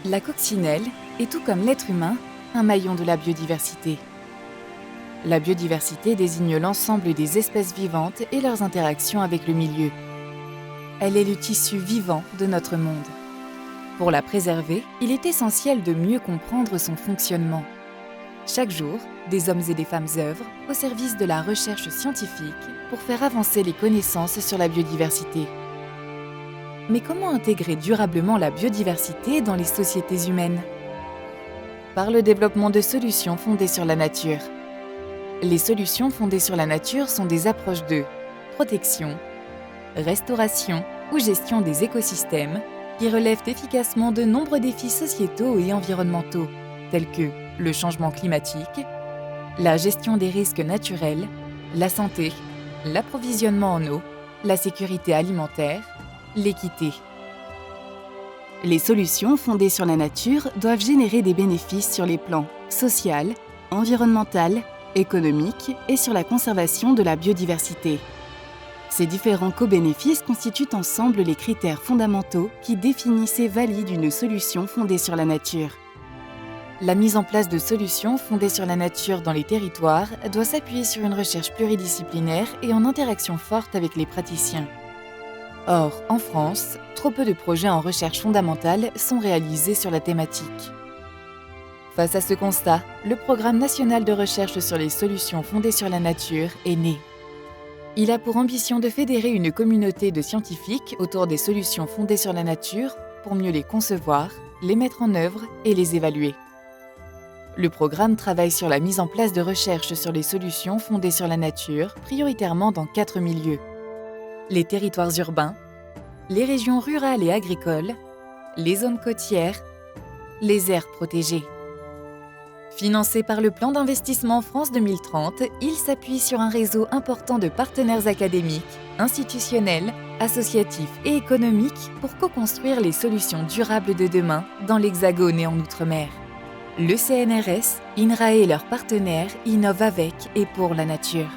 La coccinelle est, tout comme l'être humain, un maillon de la biodiversité. La biodiversité désigne l'ensemble des espèces vivantes et leurs interactions avec le milieu. Elle est le tissu vivant de notre monde. Pour la préserver, il est essentiel de mieux comprendre son fonctionnement. Chaque jour, des hommes et des femmes œuvrent au service de la recherche scientifique pour faire avancer les connaissances sur la biodiversité. Mais comment intégrer durablement la biodiversité dans les sociétés humaines? Par le développement de solutions fondées sur la nature. Les solutions fondées sur la nature sont des approches de protection, restauration ou gestion des écosystèmes qui relèvent efficacement de nombreux défis sociétaux et environnementaux, tels que le changement climatique, la gestion des risques naturels, la santé, l'approvisionnement en eau, la sécurité alimentaire, l'équité. Les solutions fondées sur la nature doivent générer des bénéfices sur les plans social, environnemental, économique et sur la conservation de la biodiversité. Ces différents co-bénéfices constituent ensemble les critères fondamentaux qui définissent et valident une solution fondée sur la nature. La mise en place de solutions fondées sur la nature dans les territoires doit s'appuyer sur une recherche pluridisciplinaire et en interaction forte avec les praticiens. Or, en France, trop peu de projets en recherche fondamentale sont réalisés sur la thématique. Face à ce constat, le Programme national de recherche sur les solutions fondées sur la nature est né. Il a pour ambition de fédérer une communauté de scientifiques autour des solutions fondées sur la nature pour mieux les concevoir, les mettre en œuvre et les évaluer. Le programme travaille sur la mise en place de recherches sur les solutions fondées sur la nature, prioritairement dans 4 milieux. Les territoires urbains, les régions rurales et agricoles, les zones côtières, les aires protégées. Financé par le plan d'investissement France 2030, il s'appuie sur un réseau important de partenaires académiques, institutionnels, associatifs et économiques pour co-construire les solutions durables de demain dans l'Hexagone et en Outre-mer. Le CNRS, INRAE et leurs partenaires innovent avec et pour la nature.